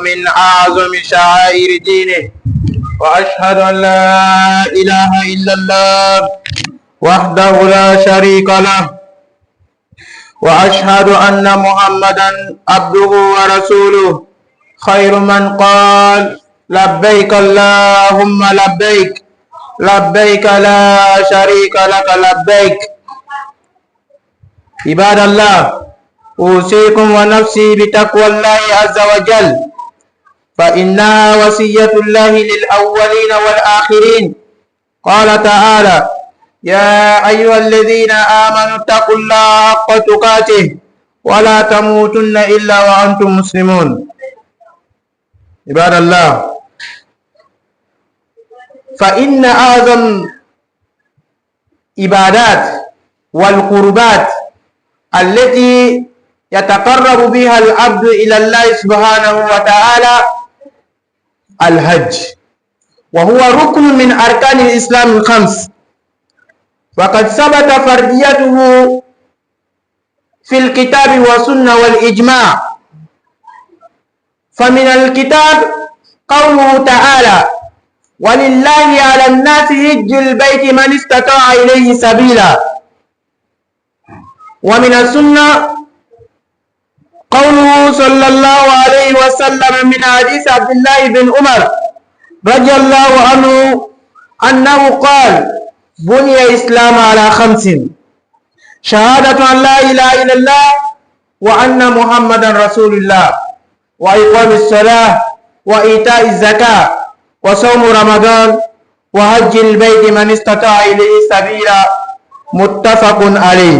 من أعظم شعائر دينه، وأشهد أن لا إله إلا الله وحده لا شريك له، وأشهد أن محمدا عبده ورسوله، خير من قال لبيك اللهم لبيك، لبيك لا شريك لك لبيك. عباد الله، أوصيكم ونفسي بتقوى الله عز وجل، فإنها وصية الله للأولين والآخرين. قال تعالى: يا أيها الذين آمنوا اتقوا الله حق تقاته ولا تموتن إلا وأنتم مسلمون. عباد الله، فإن أعظم عبادات والقربات التي يتقرب بها العبد إلى الله سبحانه وتعالى الحج، وهو ركن من أركان الإسلام الخمس، وقد ثبت فرديته في الكتاب والسنة والإجماع. فمن الكتاب قوله تعالى: ولله على الناس حج البيت من استطاع إليه سبيلا. ومن السنة قوله صلى الله عليه وسلم من حديث عبد الله بن عمر رضي الله عنه أنه قال: بني الإسلام على خمس: شهادة أن لا إله إلا الله وأن محمدا رسول الله، وإقام الصلاة، وإيتاء الزكاة، وصوم رمضان، وحج البيت من استطاع إليه سبيلا. متفق عليه.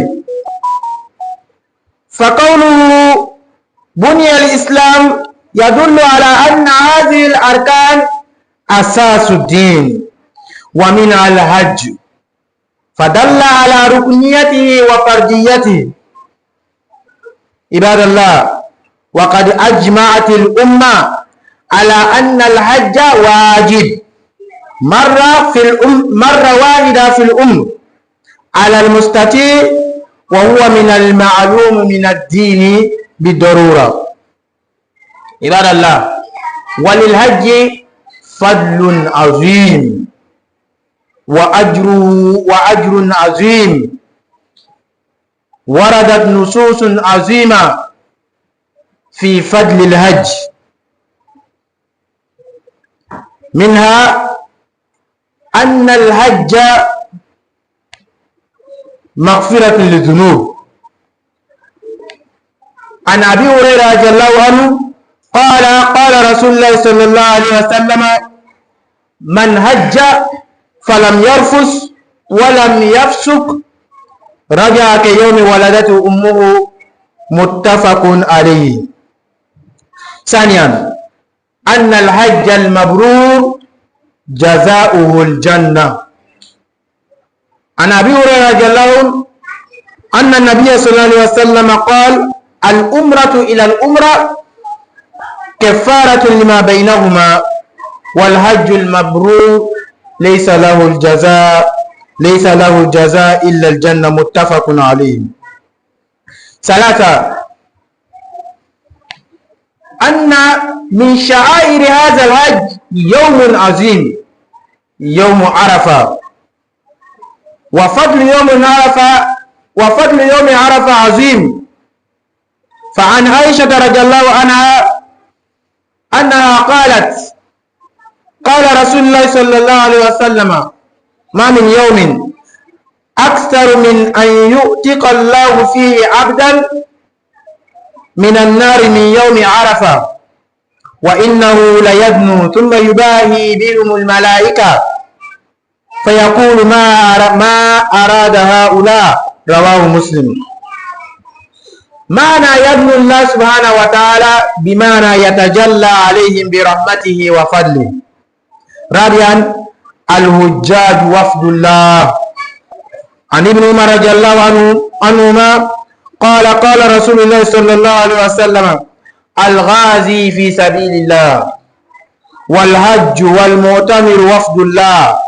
فقوله بني الإسلام يدل على أن هذه الأركان أساس الدين، ومنها الحج، فدل على ركنيته وفرديته. عباد الله، وقد أجمعت الأمة على أن الحج واجب مرة واحدة في الأمة على المستطيع، وهو من المعلوم من الدين بالضرورة. عباد الله، وللحج فضل عظيم وأجر عظيم، وردت نصوص عظيمة في فضل الحج، منها أن الحج مغفرة للذنوب. عن أبي هريرة رضي الله عنه قال: قال رسول الله صلى الله عليه وسلم: من حج فلم يرفث ولم يفسق رجع كيوم ولدته أمه. متفق عليه. ثانيا، أن الحج المبرور جزاؤه الجنة. عن أبي هريرة رضي الله عنه أن النبي صلى الله عليه وسلم قال: الأمرة إلى الأمرة كفارة لما بينهما، والحج المبرور ليس له جزاء إلا الجنة. متفق عليه. ثلاثة، أن من شعائر هذا الحج يوم عظيم، يوم عرفة، وفضل يوم عرفة عظيم. فعن عائشة رضي الله عنها أنها قالت: قال رسول الله صلى الله عليه وسلم: ما من يوم أكثر من أن يؤتق الله فيه عبدا من النار من يوم عرفة، وإنه ليدنو ثم يباهي بهم الملائكة فيقول: ما أراد هؤلاء. رواه مسلم. معنى يدنو الله سبحانه وتعالى بمعنى يتجلى عليهم برحمته وفضله. رابعا، الحجاج وفد الله. عن ابن عمر رضي الله عنهما قال: قال رسول الله صلى الله عليه وسلم: الغازي في سبيل الله والحج والمعتمر وفد الله،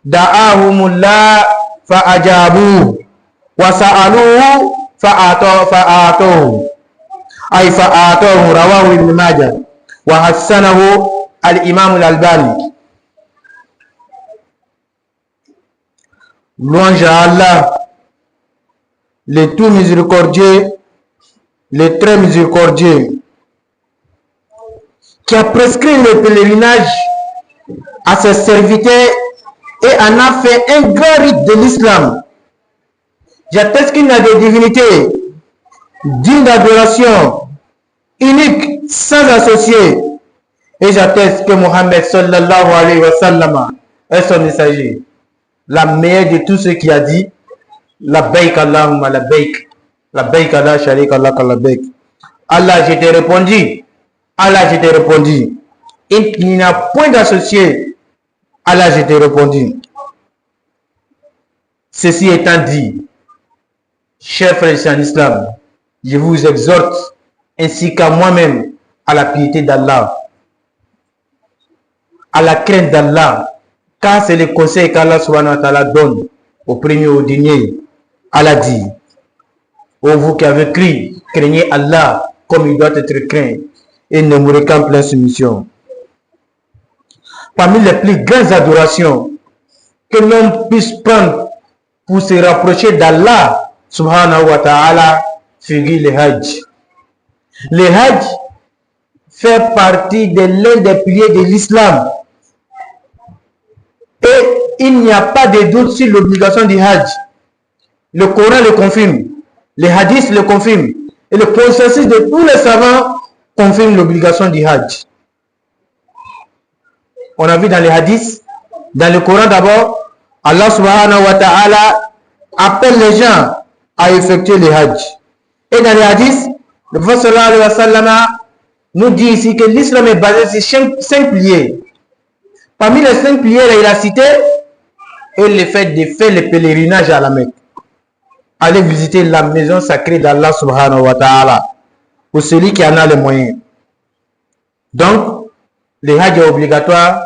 دعاهم الله فأجابوه، وسألوه فآتوه، أي فآتوه. رواه ابن ماجه. وحسنه الإمام الألباني. Louange à Allah, le tout miséricordieux, le très miséricordieux, qui a prescrit le pèlerinage à ses serviteurs et en a fait un grand rite de l'islam. J'atteste qu'il y a des divinités dignes d'adoration, uniques, sans associés. Et j'atteste que Mohammed sallallahu alayhi wa sallam est son messager, la meilleure de tous ceux qui a dit Labbaik Allahumma labbaik, labbaik la sharika laka labbaik. Allah, je t'ai répondu. Allah, je t'ai répondu. Il n'y a point d'associé. Allah, je t'ai répondu. Ceci étant dit, chers frères en islam, je vous exhorte, ainsi qu'à moi-même, à la piété d'Allah, à la crainte d'Allah, car c'est le conseil qu'Allah subhanahu wa ta'ala donne au premier au dernier. Allah dit, ô vous qui avez cru, craignez Allah comme il doit être craint, et ne mourrez qu'en pleine soumission. Parmi les plus grandes adorations que l'homme puisse prendre pour se rapprocher d'Allah subhanahu wa ta'ala figure le Hajj. Le Hajj fait partie de l'un des piliers de l'islam. Et il n'y a pas de doute sur l'obligation du Hajj. Le Coran le confirme, les hadiths le confirment, et le consensus de tous les savants confirme l'obligation du Hajj. On a vu dans les hadiths, dans le Coran d'abord, Allah subhanahu wa ta'ala appelle les gens à effectuer le Hajj. Et dans les hadiths, le prophète sallallahu alayhi wa sallam nous dit ici que l'islam est basé sur 5 piliers. Parmi les 5 piliers, il a cité et le fait de faire le pèlerinage à la Mecque. Aller visiter la maison sacrée d'Allah subhanahu wa ta'ala pour celui qui en a les moyens. Donc, le Hajj est obligatoire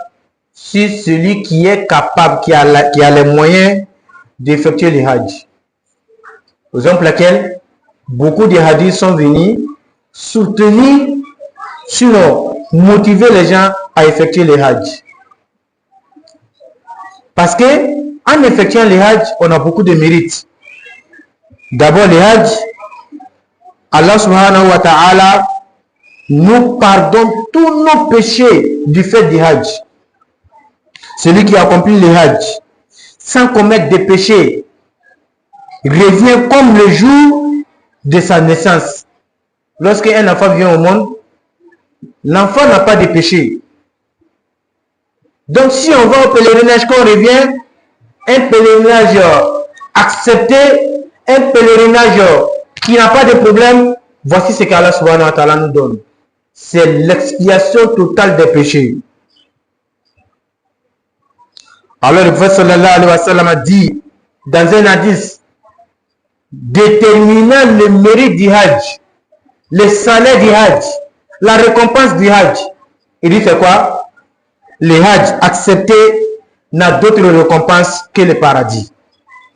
si celui qui est capable, qui a les moyens d'effectuer le Hajj. Raison pour laquelle beaucoup de hadiths sont venus soutenir, sinon motiver les gens à effectuer le Hajj. Parce que en effectuant le Hajj, on a beaucoup de mérites. D'abord, le Hajj, Allah subhanahu wa ta'ala nous pardonne tous nos péchés du fait du Hajj. Celui qui accomplit le Hajj sans commettre de péchés revient comme le jour de sa naissance. Lorsqu'un enfant vient au monde, l'enfant n'a pas de péché. Donc si on va au pèlerinage, quand on revient, un pèlerinage accepté, un pèlerinage qui n'a pas de problème, voici ce qu'Allah subhanahu wa ta'ala nous donne. C'est l'expiation totale des péchés. Alors le prophète sallallahu alayhi wa sallam a dit dans un hadith déterminant le mérite du Hajj, le salaire du Hajj, la récompense du Hajj. Il dit c'est quoi? Le Hajj accepté n'a d'autre récompense que le paradis.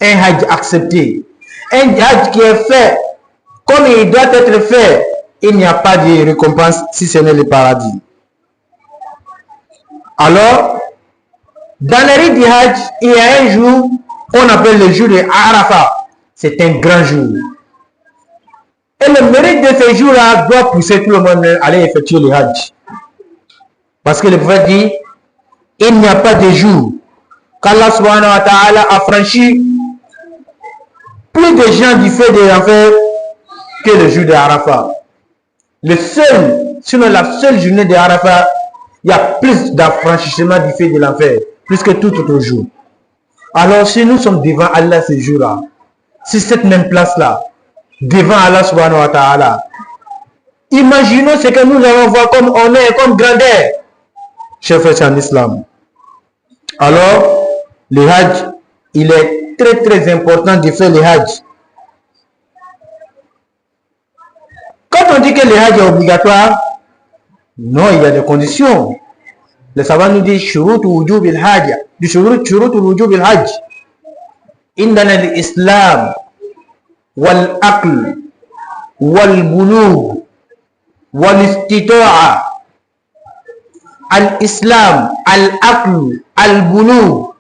Un Hajj accepté, un Hajj qui est fait comme il doit être fait, il n'y a pas de récompense si ce n'est le paradis. Alors, dans les rites du Hajj, il y a un jour qu'on appelle le jour de Arafat. C'est un grand jour. Et le mérite de ce jour-là doit pousser tout le monde à aller effectuer le Hajj. Parce que le prophète dit, il n'y a pas de jour qu'Allah subhanahu wa ta'ala a franchi plus de gens du feu de l'enfer que le jour de Arafat. Le seul, sinon la seule journée de Arafat, il y a plus d'affranchissement du feu de l'enfer, plus que tout autre jour. Alors si nous sommes devant Allah ce jour-là, si cette même place-là, devant Allah subhanahu wa ta'ala, imaginons ce que nous allons voir comme honneur, comme grandeur, chers frères en islam. Alors, le Hajj, il est très très important de faire le Hajj. Quand on dit que le Hajj est obligatoire, non, il y a des conditions. Les savants nous disent shurut wujub al-hajj, du shurut wujub al-hajj. Indana al-islam wal aql wal bulugh wal istita'a al-Islam, al-Aql, al-Bulugh,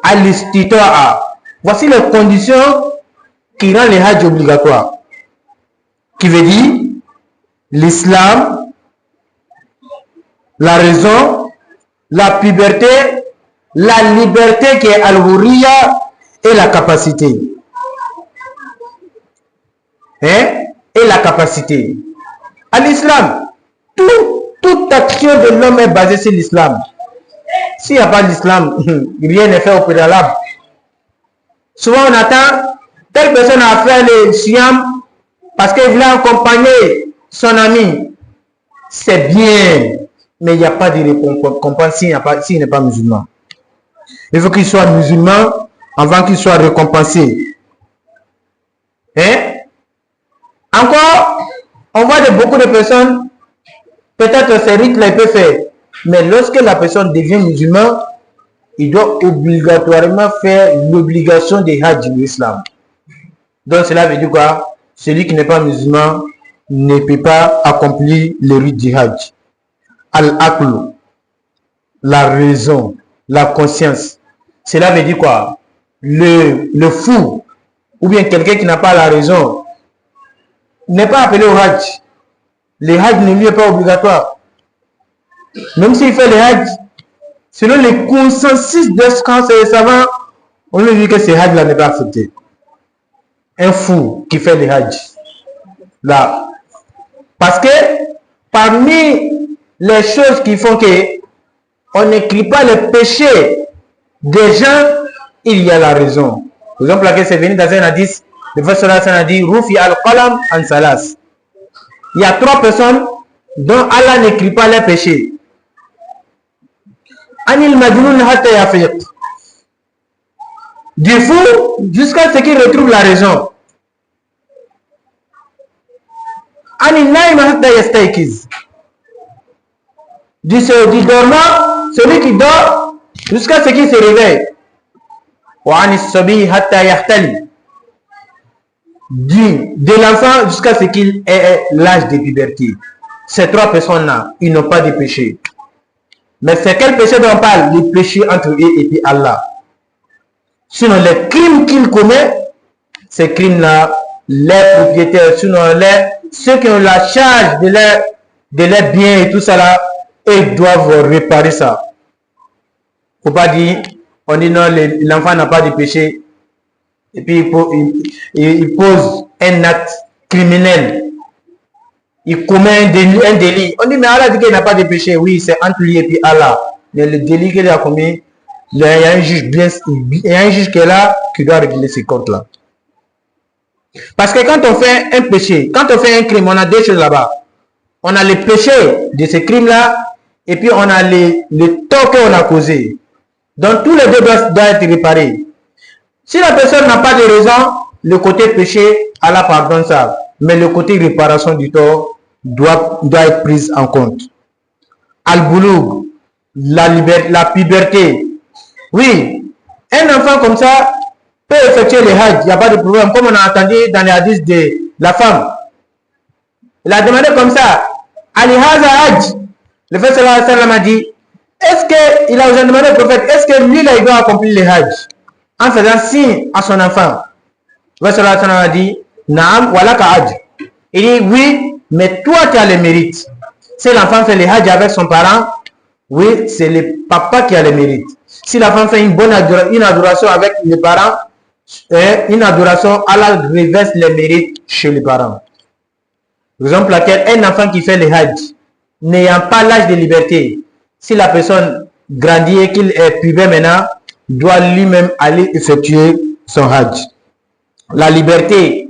al-Istita'a. Voici les conditions qui rendent le Hajj obligatoire. Qui veut dire l'Islam, la raison, la puberté, la liberté qui est al-Hurriya et la capacité. Et la capacité. À l'islam, toute action de l'homme est basée sur l'islam. S'il n'y a pas d'islam, rien n'est fait au préalable. Souvent on attend, telle personne a fait le siam parce qu'il voulait accompagner son ami. C'est bien, mais il n'y a pas de récompense s'il n'est pas musulman. Il faut qu'il soit musulman avant qu'il soit récompensé. Hein? Encore, on voit beaucoup de personnes, peut-être ces rites-là, il peut faire. Mais lorsque la personne devient musulman, il doit obligatoirement faire l'obligation des hajj de l'islam. Donc cela veut dire quoi? Celui qui n'est pas musulman ne peut pas accomplir le rite du hajj. Al-Aql, la raison, la conscience. Cela veut dire quoi? Le fou, ou bien quelqu'un qui n'a pas la raison, n'est pas appelé au hajj. Le hajj ne lui est pas obligatoire. Même s'il fait le hajj, selon les consensus de ces savants, on lui dit que ce hajj là n'est pas accepté. Un fou qui fait le hajj. Là. Parce que parmi les choses qui font que on n'écrit pas les péchés des gens, il y a la raison. Par exemple, laquelle c'est venu dans un hadith. Le prophète a dit Rufi al-Qalam an Salas. Il y a 3 personnes dont Allah n'écrit pas les péchés. Anil Majnun hatta yafiq. Du fou jusqu'à ce qu'il retrouve la raison. Anil Naim hatta yastaykiz. Du dormant, celui qui dort jusqu'à ce qu'il se réveille. Wa anis sabi hatta yahtali. De l'enfant jusqu'à ce qu'il ait l'âge de puberté. Ces 3 personnes-là, ils n'ont pas de péché. Mais c'est quel péché dont on parle? Les péchés entre eux et puis Allah. Sinon, les crimes qu'ils commettent, ces crimes-là, les propriétaires, sinon ceux qui ont la charge de leurs biens et tout ça là, ils doivent réparer ça. Faut pas dire, on dit non, l'enfant n'a pas de péché. Et puis il pose un acte criminel. Il commet un délit. On dit mais Allah dit qu'il n'a pas de péché. Oui, c'est entre lui et puis Allah. Mais le délit qu'il a commis, il y a un juge qui est là qui doit régler ces comptes-là. Parce que quand on fait un péché, quand on fait un crime, on a 2 choses là-bas. On a le péché de ce crime-là et puis on a le tort qu'on a causé. Donc tous les deux doivent être réparés. Si la personne n'a pas de raison, le côté péché, Allah pardonne ça. Mais le côté réparation du tort doit être pris en compte. Al-Bulugh, la puberté. Oui, un enfant comme ça peut effectuer le hajj, il n'y a pas de problème. Comme on a entendu dans les hadiths de la femme. Il a demandé comme ça, Ali-Haza hajj. Le prophète sallallahu alayhi wa sallam a dit, il a demandé au prophète, est-ce que lui là il doit accomplir le hajj? En faisant signe à son enfant. Le prophète sallallahu alayhi wa sallam a dit, Naam, walaka hajj. Il dit, oui, mais toi tu as le mérite. Si l'enfant fait le hajj avec son parent, oui, c'est le papa qui a le mérite. Si l'enfant fait une adoration avec les parents, une adoration, Allah reverse les mérites chez les parents. Par exemple, un enfant qui fait le hajj, n'ayant pas l'âge de liberté, si la personne grandit et qu'il est pubère maintenant, doit lui-même aller effectuer son hajj. La liberté,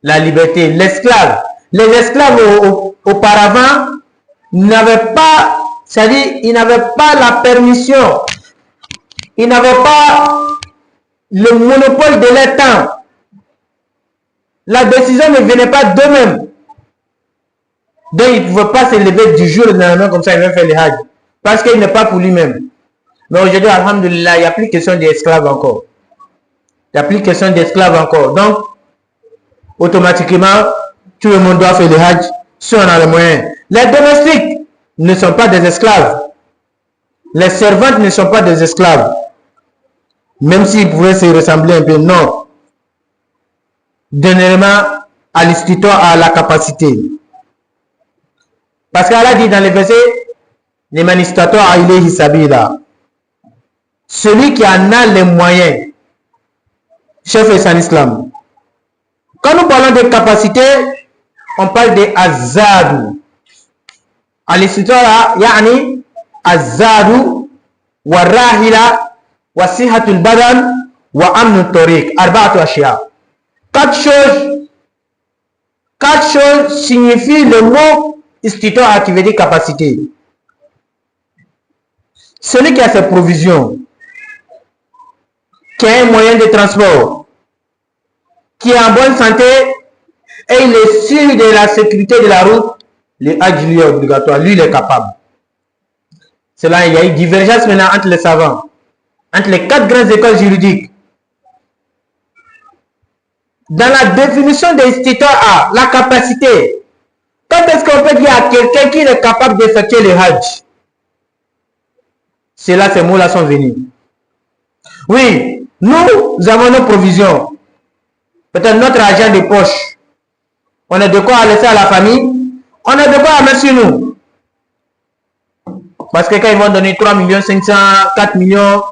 l'esclave. Les esclaves auparavant n'avaient pas, c'est-à-dire, ils n'avaient pas la permission, ils n'avaient pas le monopole de leur temps. La décision ne venait pas d'eux-mêmes. Donc, il ne pouvait pas se lever du jour au lendemain comme ça, il va faire le hajj. Parce qu'il n'est pas pour lui-même. Mais aujourd'hui, alhamdulillah, il n'y a plus question d'esclaves encore. Il n'y a plus question d'esclaves encore. Donc, automatiquement, tout le monde doit faire le hajj si on a les moyens. Les domestiques, ne sont pas des esclaves. Les servantes ne sont pas des esclaves. Même s'ils pouvaient se ressembler un peu, non. Dernièrement, à l'instituteur a la capacité. Parce qu'Allah dit dans les versets, celui qui en a les moyens, chef et en islam. Quand nous parlons de capacité, on parle de azadu. À l'instituteur, yani azadu wa rahila wa sihatul badan wa amnu tariq. Arba'atu ashya. Quatre choses signifient le mot istitaa qui veut dire capacité. Celui qui a ses provisions, qui a un moyen de transport, qui est en bonne santé et il est sûr de la sécurité de la route, le hajj lui est obligatoire, lui il est capable. C'est là il y a une divergence maintenant entre les savants, entre les 4 grandes écoles juridiques. Dans la définition de istitaa, la capacité, quand est-ce qu'on peut dire à quelqu'un qui est capable d'effectuer le hajj? C'est là ces mots-là sont venus. Oui, nous avons nos provisions. Peut-être notre argent de poche. On a de quoi laisser à la famille. On a de quoi mettre sur nous. Parce que quand ils vont donner 3 500 000, 4 millions,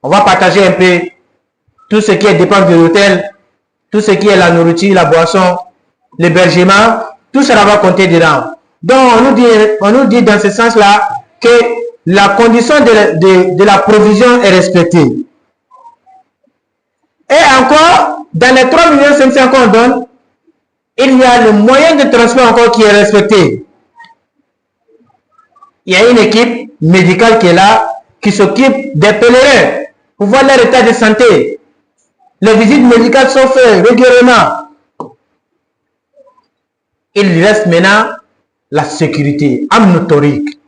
on va partager un peu tout ce qui est dépenses de l'hôtel, tout ce qui est la nourriture, la boisson, l'hébergement, tout cela va compter dedans. Donc on nous dit dans ce sens-là que la condition de la provision est respectée. Et encore, dans les 3 500 000 qu'on donne, il y a le moyen de transport encore qui est respecté. Il y a une équipe médicale qui est là, qui s'occupe des pèlerins pour voir leur état de santé. Les visites médicales sont faites régulièrement. Il reste maintenant la sécurité, amnotorique.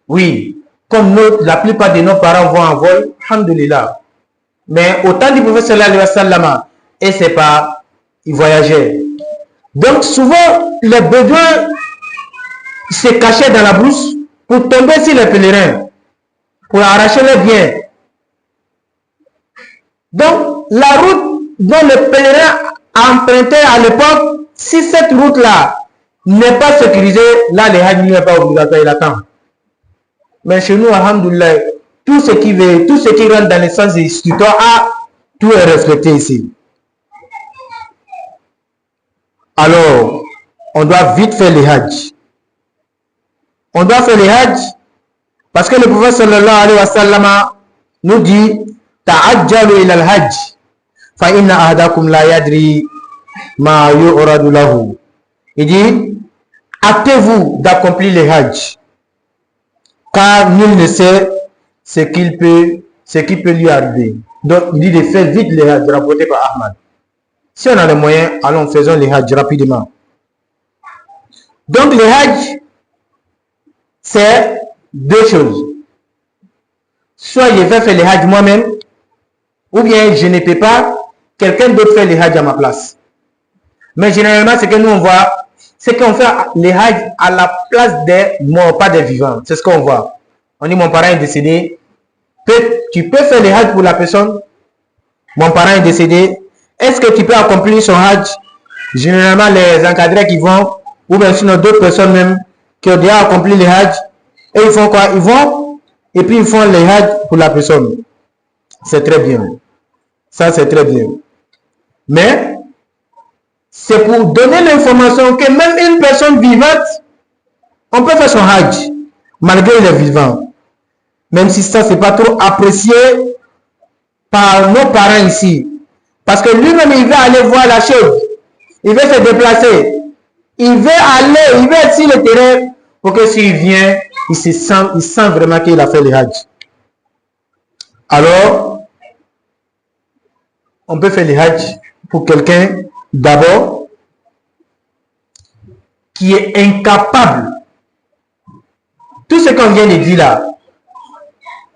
Oui, comme la plupart de nos parents vont en vol, alhamdoulilah. Mais au temps du prophète sallallahu alayhi wa sallam, et c'est pas, ils voyageaient. Donc souvent, les bédouins se cachaient dans la brousse pour tomber sur les pèlerins, pour arracher les biens. Donc, la route dont les pèlerins empruntaient à l'époque, si cette route-là n'est pas sécurisée, là, les hajj n'est pas obligatoire, il attend. Mais chez nous, alhamdoulilah, tout ce qui rentre dans le sens des tutoirs, tout est respecté ici. Alors, on doit vite faire les hajj. On doit faire les hajj parce que le prophète sallallahu alayhi wa sallam nous dit ta'ajjalu ila al-hajj fa inna ahadakum la yadri ma yu'radu lahu. Il dit hâtez-vous d'accomplir les hajj car nul ne sait ce qui peut lui arriver. Donc il dit de faire vite les hajj, rapporté par Ahmad. Si on a les moyens, allons faisons les hajj rapidement. Donc les hajj, c'est 2 choses. Soit je vais faire les hajj moi-même, ou bien je ne peux pas, quelqu'un d'autre fait les hajj à ma place. Mais généralement, ce que nous on voit, c'est qu'on fait les hajj à la place des morts, pas des vivants. C'est ce qu'on voit. On dit mon parent est décédé. Tu peux faire les hajj pour la personne. Mon parent est décédé. Est-ce que tu peux accomplir son hajj? Généralement, les encadrés qui vont, ou bien sinon d'autres personnes même, qui ont déjà accompli les hajj, et ils font quoi? Ils vont, et puis ils font les hajj pour la personne. C'est très bien. Ça, c'est très bien. Mais, c'est pour donner l'information que même une personne vivante, on peut faire son hajj, malgré les vivants. Même si ça, c'est pas trop apprécié par nos parents ici. Parce que lui-même, il veut aller voir la chose. Il veut se déplacer. Il veut aller, il veut être sur le terrain pour que s'il vient, il sent vraiment qu'il a fait le hajj. Alors, on peut faire le hajj pour quelqu'un, d'abord, qui est incapable. Tout ce qu'on vient de dire là,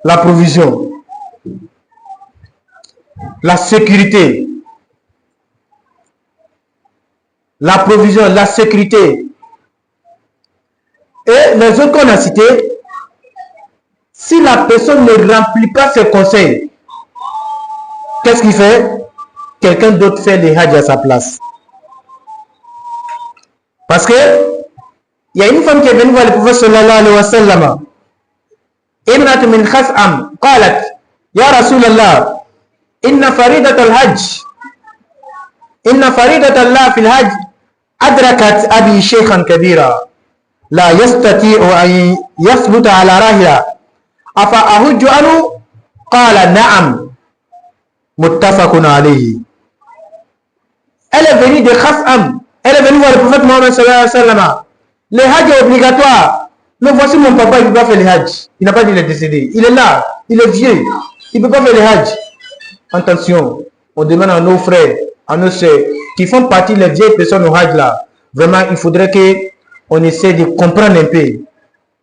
la provision, la sécurité, la provision, la sécurité, Et les autres qu'on a cités, si la personne ne remplit pas ses conseils, qu'est-ce qu'il fait? Quelqu'un d'autre fait les hajj à sa place. Parce que il y a une femme qui est venue voir le prophète sallallahu alayhi wa sallam. Imrat min khas'am qalat ya Rasulallah inna faridat al-hajj inna faridat Allah fil hajj adrakat abi shaykhan kabira la yastati'u an yathbuta ala rahila afa ahujju anhu qala na'am muttafaqun alayhi. Elle est venue de Khas'am. Elle est venue voir le prophète Mohammed sallallahu alayhi wa sallam. Le hajj est obligatoire. Mais voici mon papa, il ne peut pas faire le hajj. Il n'a pas dit qu'il est décédé. Il est là, il est vieux. Il ne peut pas faire le hajj. Attention, on demande à nos frères, à nos soeurs, qui font partie des vieilles personnes au hajj là. Vraiment, il faudrait qu'on essaie de comprendre un peu.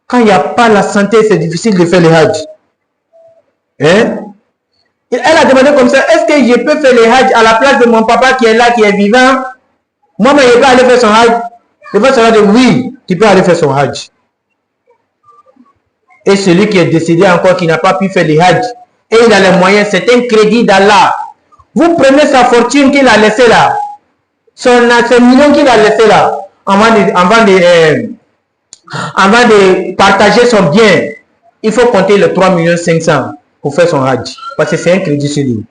Quand il n'y a pas la santé, c'est difficile de faire le hajj. Hein? Elle a demandé comme ça, est-ce que je peux faire le hajj à la place de mon papa qui est là, qui est vivant? Moi, mais je peux aller faire son hajj. Le prophète sallallahu alayhi wa sallam dit oui, tu peux aller faire son hajj. Et celui qui est décédé encore, qui n'a pas pu faire le hajj, et il a les moyens, c'est un crédit d'Allah. Vous prenez sa fortune qu'il a laissée là, son million qu'il a laissé là, avant de partager son bien, il faut compter les 3 500 000 pour faire son hajj. Parce que c'est un crédit sur lui.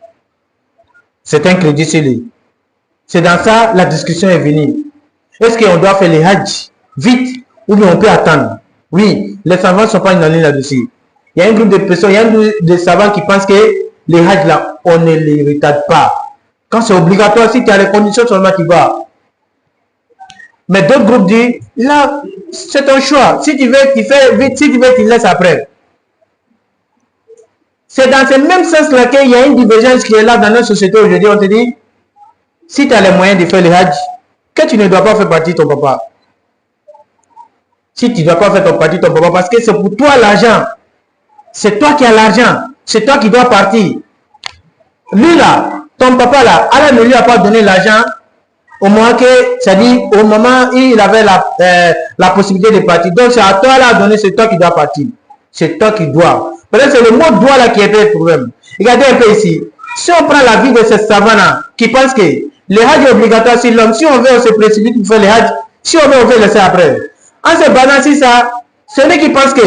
C'est un crédit sur lui. C'est dans ça la discussion est venue. Est-ce qu'on doit faire le hajj vite ou bien on peut attendre? Oui, les savants ne sont pas unanimes là-dessus. Il y a un groupe de personnes, il y a un groupe de savants qui pensent que les hajj là, on ne les retarde pas. Quand c'est obligatoire, si tu as les conditions seulement tu vas. Mais d'autres groupes disent, là, c'est ton choix. Si tu veux, tu fais vite, si tu veux, tu laisses après. C'est dans ce même sens-là qu'il y a une divergence qui est là dans notre société aujourd'hui. On te dit, si tu as les moyens de faire le hajj, que tu ne dois pas faire partie de ton papa. Si tu ne dois pas faire partie de ton papa, parce que c'est pour toi l'argent. C'est toi qui as l'argent. C'est toi qui dois partir. Lui là, ton papa là, Allah ne lui a pas donné l'argent au moment que, c'est-à-dire au moment où il avait la possibilité de partir. Donc c'est à toi là à donner, c'est toi qui dois partir. C'est toi qui dois. Peut-être c'est le mot doit là qui est le problème. Regardez un peu ici. Si on prend la vie de ces savants qui pensent que le hajj est obligatoire sur l'homme, si on veut, on se précipite pour faire le hajj. Si on veut, on peut laisser après. En se basant sur ça, celui qui pense que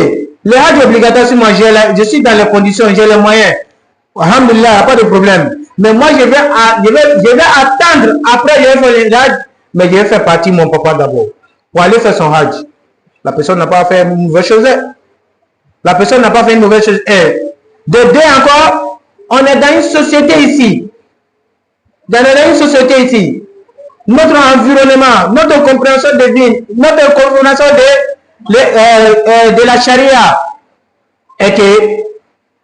le hajj est obligatoire sur moi, je suis dans les conditions, j'ai les moyens. Alhamdulillah, il n'y a pas de problème. Mais moi, je vais attendre, après je vais faire le hajj, mais je vais faire partie de mon papa d'abord. Pour aller faire son hajj. La personne n'a pas fait une mauvaise chose. La personne n'a pas fait une mauvaise chose. De deux encore, on est dans une société ici. Dans une société ici. Notre environnement, notre compréhension de vie, notre compréhension de la charia est que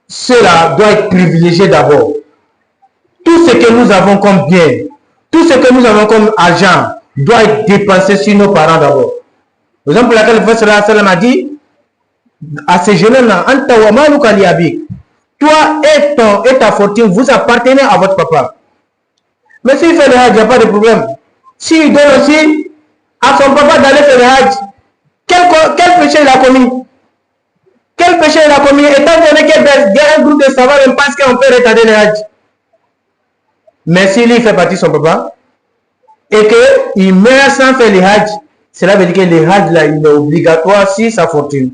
cela doit être privilégié d'abord. Tout ce que nous avons comme bien, tout ce que nous avons comme argent doit être dépensé sur nos parents d'abord. Raison pour laquelle le prophète sallallahu alayhi wa sallam a dit à ces jeunes-là, toi et ta fortune, vous appartenez à votre papa. Mais s'il fait le hajj, il n'y a pas de problème. S'il donne aussi à son papa d'aller faire le hajj, quel péché il a commis? Quel péché il a commis? Étant donné qu'il y a un groupe de savants qui pense qu'on peut retarder le hajj. Mais s'il fait partie de son papa et qu'il meurt sans faire le hajj, cela veut dire que le hajj là, il est obligatoire sur sa fortune.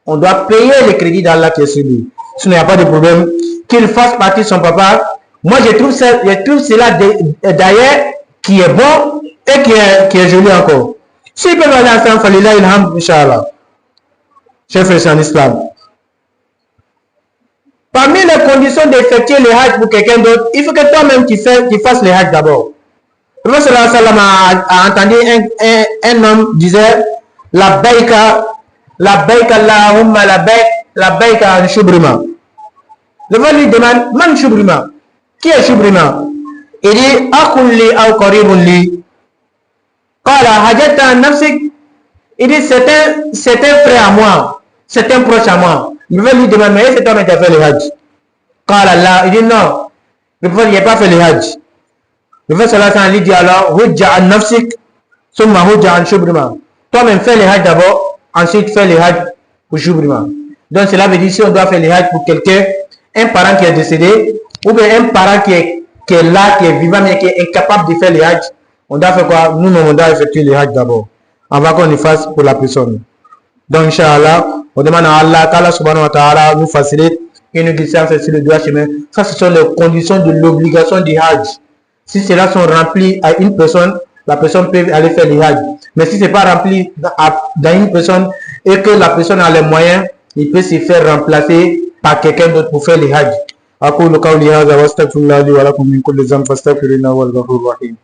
On doit payer le crédit d'Allah qui est sur lui. Sinon, il n'y a pas de problème qu'il fasse partie de son papa. Moi, je trouve cela d'ailleurs qui est bon et qui est joli encore. S'ils peuvent aller ensemble, falillah ilham, Inch'Allah. Chers frères en islam. Parmi les conditions d'effectuer le hajj pour quelqu'un d'autre, il faut que toi-même tu fasses le hajj d'abord. Le prophète sallallahu alayhi wa sallam a entendu un homme disait la baïka Allahumma la baïka shubrima. Le prophète lui demande man shubrima. Qui est shubrima? Il dit akhulli aw qaribun li. Qala hajata nafsik. Il dit c'est un frère à moi, c'est un proche à moi. Il veut lui demander mais cet homme qui a fait le hajj. Qala la. Il dit non. Le prophète il n'a pas fait le hajj. Le prophète sallallahu alayhi wa sallam lui dit alors hujja an nafsik summa hujja an shubrima. Toi-même fais le hajj d'abord ensuite faire le hajj pour Joubrima. Donc cela veut dire si on doit faire le hajj pour quelqu'un, un parent qui est décédé, ou bien un parent qui est là, qui est vivant, mais qui est incapable de faire le hajj, on doit faire quoi? Nous-mêmes, on doit effectuer le hajj d'abord, avant qu'on le fasse pour la personne. Donc, Inch'Allah, on demande à Allah qu'Allah subhanahu wa ta'ala nous facilite et nous glisse sur le droit chemin. Ça, ce sont les conditions de l'obligation du hajj. Si cela sont remplis à une personne, la personne peut aller faire le hajj. Mais si ce n'est pas rempli dans une personne et que la personne a les moyens, il peut se faire remplacer par quelqu'un d'autre pour faire le hajj. أقول قولي هذا وأستغفر الله لي ولكم من كل ذنب فاستغفروه إنه هو الغفور الرحيم.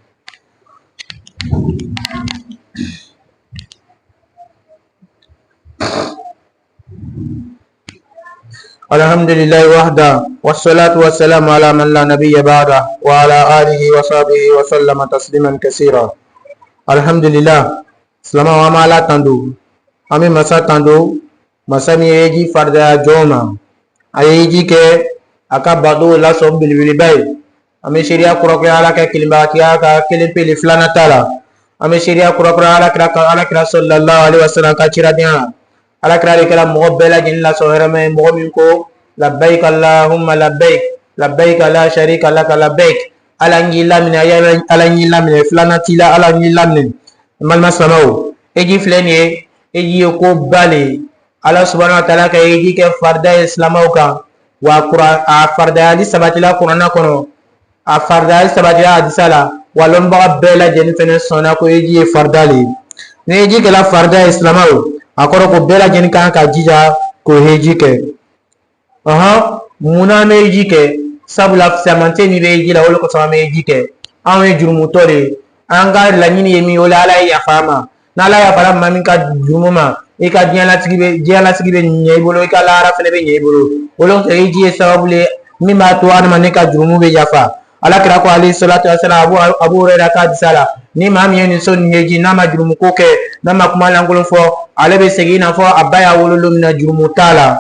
الحمد لله وحده والصلاة والسلام على من لا نبي بعده وعلى آله وصحبه وسلم تسليما كثيرا. الحمد لله سلام وعلى تندو أمي مسا تندو مسامي يجي فرد جوما أيجي كه aka bado la som bilbili bay ame sharia kurokra ala ka kilimba kiya ka kilimpe li flana tala ame sharia kurokra ala kra sallallahu alaihi wasallam ka chira dia ala kra le kala mo bela jin la so herame mo min ko labbaik allahumma labbaik labbaik la sharika lak labbaik ala ngila min ya ala ngila min flana tila ala ngila min mal masamau eji flene eji ko bale ala subhanahu wa ta'ala ka eji ke farda islamau ka wa Quran a fardayali sabatila Qur'ana kono a fardayali sabatila hadisala walon ba bela jeni fene sona ko eji fardali ne eji ke la farda islamao akoro ko bela jeni kan ka jija ko heji ke muna me eji ke sabula samante ni be eji la wala ko sama me eji ke awe jurumu tole anga la nyini yemi wala ala ya fama na la ya fara mamin ka jurumuma e ka diala sigibe nyebolo e ka lara fene be nyebolo wolon to eji sabule mimma to adama ne ka jurumu be jafa ala kira ko ali salatu wassalam abu hurairah ka disala ni mami yen son heji na ma jurumu ko ke na ma kuma langolo fo ale be segina fo abaya wololo mina jurumu tala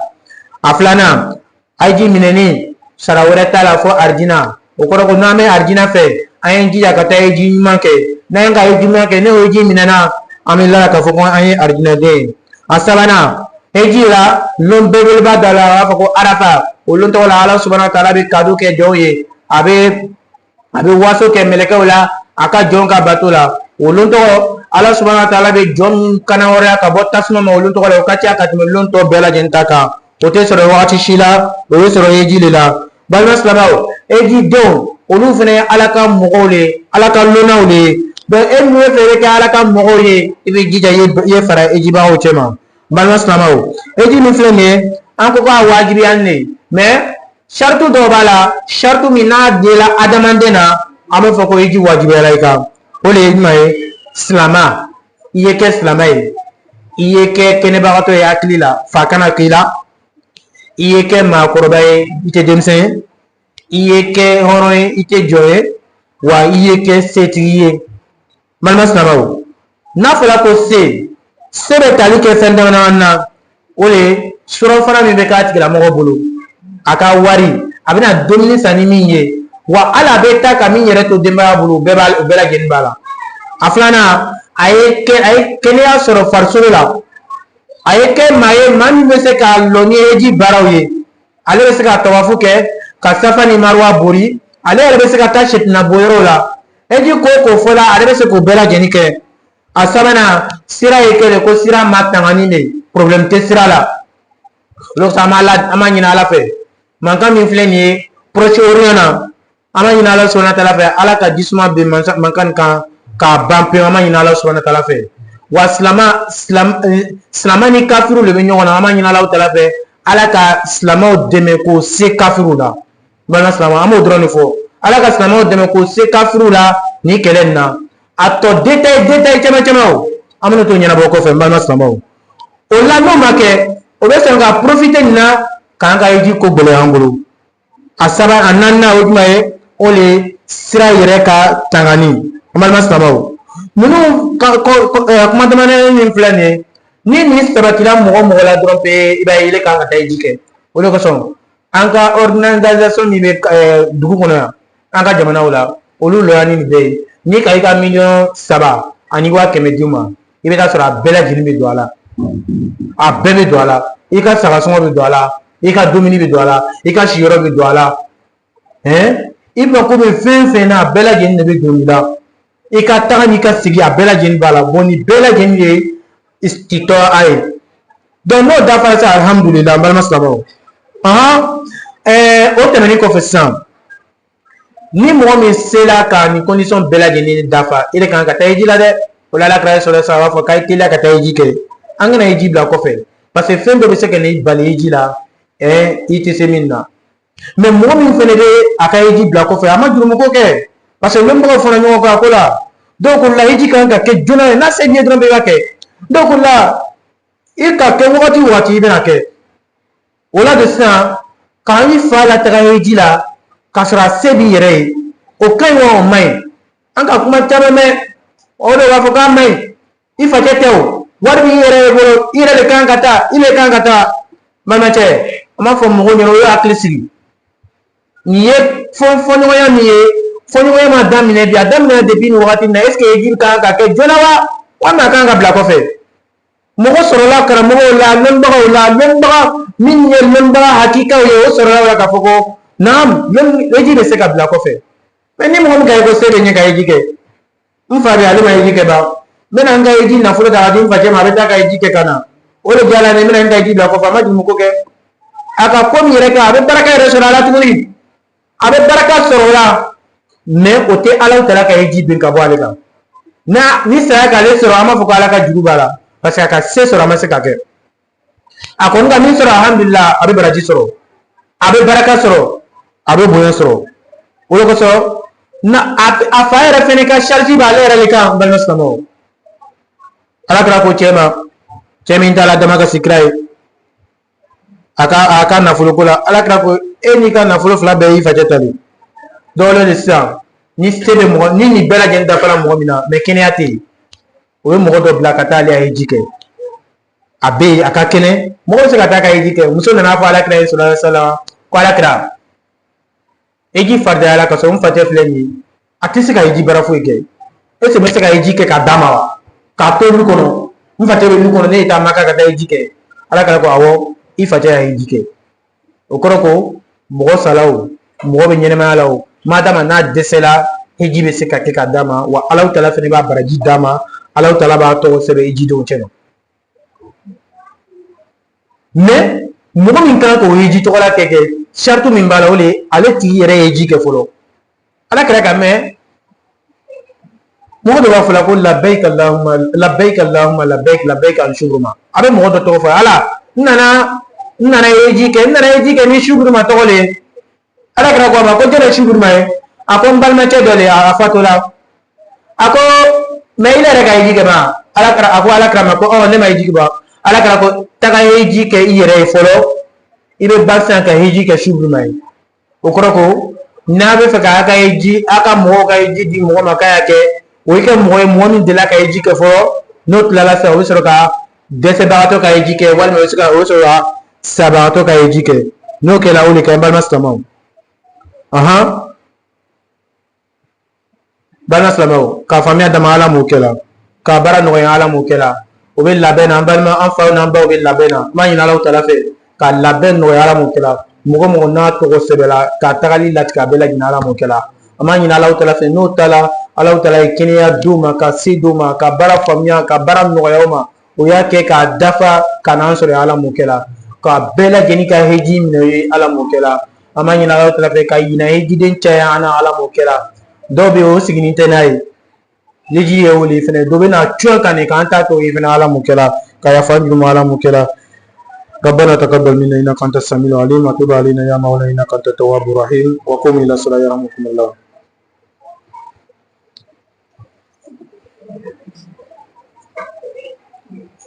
aflana aji mineni sarawore tala fo arjina o ko na me arjina fe ayen ji ya kata eji manke na nga eji manke ne eji minana amilla ka fo ko ayen arjina de asabana ejira lon bebel badala ko arafa ulun to la Allah subhanahu wa ta'ala bi kadu ke joye abe waso ke meleka wala aka jonka batula ulun to Allah subhanahu wa ta'ala bi jon kana ora ka botasno ma ulun to ko ka cha ka ulun to bela jentaka ote soro wati shila o soro ejilila balmas lamao eji don ulun fene alaka mogole alaka lonawle be enu fere ka alaka mogole ibe jija ye fara ejiba o chema balmas lamao eji mi flene an ko wajibi anne mais shartu do bala shartu mina de la adamandena amo fako eji wajibi alaika ole mai islama iye ke islamai iye ke kene bagato ya klila fakana kila iye ke ma korbaye ite demse iye ke horoy ite joye wa iye ke setiye balmas lamao na fala ko se sebe tali ke fende na ole suro fara mi be ka tigila mo bolo aka wari abina domini sani minye wa ala beta ka min yere to demba bulu bela gen bala aflana ay kene ya soro farsolo la ay ke maye man be se ka loni eji barawye ale be se ka tawafu ke ka safani marwa buri ale be se ka tashit na boyro la eji ko fola ale be se ko bela gen ke asabana sira yekele ko sira matangani ne problem te sira la lo sama la amanyina la fe manka min filɛ nin ye proche orient na an ma ɲini ala subhanahu wa ta'ala fɛ ala ka jisuma bɛ mankan kan k'a ban pewu an ma ɲini ala subhanahu wa ta'ala fɛ wa silama ni kafiru de bɛ ɲɔgɔn na an ma ɲini ala ta'ala fɛ ala ka silamaw dɛmɛ k'o se kafiru la balima silama an b'o dɔrɔn de fɔ ala ka silamaw dɛmɛ k'o se kafiru la ni kɛlɛ nin na a tɔ détail caman o an bɛna t'o ɲɛnabɔ kɔfɛ n balima silamaw o la n'o ma kɛ o bɛ sɔn ka profiter nin na k'an ka eji ko gɛlɛya an bolo a saba a naaninan o jumɛn ye o le sira yɛrɛ ka tangani an balima silamɛw ninnu kuma damadɔ min filɛ nin ye ni nin sabatila mɔgɔ la dɔrɔn pe i b'a ye ile kan ka taa eji kɛ o de kosɔn an ka organisation min bɛ dugu kɔnɔ yan an ka jamanaw la olu lɔya ni nin bɛɛ ye n'i ka i ka 3 ani 100 d'u ma i bɛ taa sɔrɔ a bɛɛ lajɛlen bɛ don a la a bɛɛ bɛ don a la. I ka sagasɔngɔ bɛ don a la, i ka dumuni bɛ don a la, i ka siyɔrɔ bɛ don a la. I mako bɛ fɛn fɛn na a bɛɛ lajɛlen de bɛ don i la. I ka taga n'i ka sigi a bɛɛ lajɛlen b'a la. Bon nin bɛɛ lajɛlen ye istitɔa ye. Donc n'o dafara sa alhamdulillah n balima silamɛw. O tɛmɛnen kɔfɛ sisan, ni mɔgɔ min sela ka nin condition bɛɛ lajɛlen dafa, i de kan ka taa hiji la dɛ. O la Alakira sɔrɔ sa a b'a fɔ k'a ye teliya ka taa hiji kɛ. An kana hiji bila kɔfɛ parce que fɛn dɔ bɛ se ka n'i bali hiji la i tɛ se min na. Mais mɔgɔ min fana bɛ a ka hiji bila kɔfɛ a ma jurumu ko kɛ parce que lamɛnbagaw fana ɲɔgɔn kan a ko la. Donc o la hiji kan ka kɛ joona ye, n'a se b'i ye dɔrɔn bɛɛ b'a kɛ. Donc o la i ka kɛ wagati o wagati i bɛna kɛ. O la de sisan k'an i fa la taga hiji la k'a sɔrɔ a se b'i yɛrɛ ye, o ka ɲi wa o ma ɲi? An ka kuma caman mɛn o de b'a fɔ k'a ma ɲi, i facɛ tɛ o, wari b'i yɛrɛ ye bolo, i yɛrɛ de kan ka taa, i de kan ka taa. Balimacɛ, an b'a fɔ mɔgɔw ɲɛna o ye hakili sigi. Nin ye fɔɲɔgɔnya min ye, fɔɲɔgɔnya ma daminɛ bi, a daminɛ depuis nin wagati in na, est ce que hiji kan ka kɛ joona wa walima a kan ka bila kɔfɛ? Mɔgɔ sɔrɔla karamɔgɔw la, lɔnnibaga min ye lɔnnibaga hakikaw ye, o sɔrɔla la k'a fɔ ko naam, hiji bɛ se ka bila kɔfɛ. Mais ni mɔgɔ min ka ye ko se bɛ ɲɛ ka hiji kɛ, n fa de ale ma hiji kɛ ban, n bɛna n ka hiji nafolo ta k'a di n facɛ ma a bɛ taa ka hiji kɛ ka na, o de diyara ne ye n bɛna n ka hiji bila kɔfɛ a ma jurumu ko kɛ. A ka ko min yɛrɛ kɛ a bɛ baraka yɛrɛ sɔrɔ a la tuguni, a bɛ baraka sɔrɔ o la, mais o tɛ Alahu Taala ka hiji bin ka bɔ ale kan. Ni saya k'ale sɔrɔ an b'a fɔ ko Ala ka juru b'a la parce que a ka se sɔrɔ a ma se ka kɛ. A kɔni ka min sɔrɔ alhamdulillah a bɛ baraji sɔrɔ, a bɛ baraka sɔrɔ, a bɛ bonya sɔrɔ. O de kosɔn a fa yɛrɛ fɛnɛ ka charge b'ale yɛrɛ de kan balima silamɛw. Alakira ko cɛ ma, cɛ min t'a la dama ka sikira ye, a ka nafolo ko la, Alakira ko e n'i ka nafolo fila bɛɛ y'i facɛ ta de. Dɔwɛrɛ de sisan ni se bɛ mɔgɔ, ni nin bɛɛ lajɛlen dafara mɔgɔ min na mais kɛnɛya tɛ yen, o ye mɔgɔ dɔ bila ka taa ale ka hiji kɛ. A bɛ yen a ka kɛnɛ, mɔgɔ bɛ se ka taa ka hiji kɛ. Muso nana fɔ Alakira ye sallallahu alaihi wasallam ko Alakira hiji faridayala ka sɔrɔ n facɛ filɛ nin ye, a tɛ se ka hiji baara foyi kɛ. Est ce que n bɛ se ka hiji kɛ k'a d'a ma wa? K'a to lu kɔnɔ, n facɛ bɛ lu kɔnɔ ne ye taa Maka ka taa hiji kɛ. Alakira ko awɔ, i facɛ ka hiji kɛ. O kɔrɔ ko mɔgɔ sala o, mɔgɔ bɛ ɲɛnɛmaya la o, madama n'a dɛsɛla hiji bɛ se ka kɛ k'a d'a ma wa Alahu Taala fana b'a baraji d'a ma, Alahu Taala b'a tɔgɔ sɛbɛn hijidenw cɛ. Mais mɔgɔ min kan k'o hiji tɔgɔla kɛ sartu min b'a la o de ye ale tigi yɛrɛ ye hiji kɛ fɔlɔ. Alakira ka mɛn mɔgɔ dɔ b'a fɔ la ko labbaik Allahumma labbaik Allahumma labbaik labbaik an shukruma. A bɛ mɔgɔ dɔ tɔgɔ fɔ Ala n nana hiji kɛ ni shukruma tɔgɔ le ye. Alakira ko a ma ko jɔn ye shukruma ye? A ko n balimacɛ dɔ le a fatula. A ko mais i yɛrɛ ka hiji kɛ ban? A ko Alakira ma ko ne ma hiji kɛ ban. Alakira ko taga hiji kɛ i yɛrɛ ye fɔlɔ, i bɛ ba sisan ka hiji kɛ shukruma ye. O kɔrɔ ko n'a bɛ fɛ k'a ka hiji, a ka mɔgɔw ka hiji di mɔgɔ ma k'a y'a kɛ, o ye kɛ mɔgɔ ye mɔgɔ min delila ka hiji kɛ fɔlɔ, n'o tilala sisan o bɛ sɔrɔ ka dɛsɛbagatɔ ka hiji kɛ walima o bɛ sɔrɔ ka sabagatɔ ka hiji kɛ. N'o kɛla o de kɛ n balima silamɛw. Balima silamɛw k'a faamuya dama Ala m'o kɛla, k'a baara nɔgɔya Ala m'o kɛla, o bɛ labɛn na an balima an faw n'an baw bɛ labɛn na, n b'a ɲini Alahu Taala fɛ ka labɛn nɔgɔya Ala m'o kɛla. Mɔgɔ mɔgɔ n'a tɔgɔ sɛbɛnla k'a tagali latigɛ a bɛɛ lajɛlen Ala m'o kɛla. An b'a ɲini Alahu Taala fɛ n'o taala Alahu Taala ye kɛnɛya d'u ma, ka se d'u ma, ka baara faamuya, ka baara nɔgɔya u ma, o y'a kɛ k'a dafa ka n'an sɔrɔ Ala m'o kɛla, ka bɛɛ lajɛlen ka hiji minɛ o ye Ala m'o kɛla. An b'a ɲini Alahu Taala fɛ ka ɲina hijiden caya an na Ala m'o kɛla. Dɔw bɛ yen o siginin tɛ n'a ye hiji ye wuli fɛnɛ, dɔ bɛ na cɔn ka nin k'an ta to ye fɛnɛ Ala m'o kɛla, ka yafa an jurumu Ala m'o kɛla. ربنا تقبل منا انك انت السميع العليم وتب علينا يا مولانا انك انت التواب الرحيم وقوموا الى الصلاه يرحمكم الله.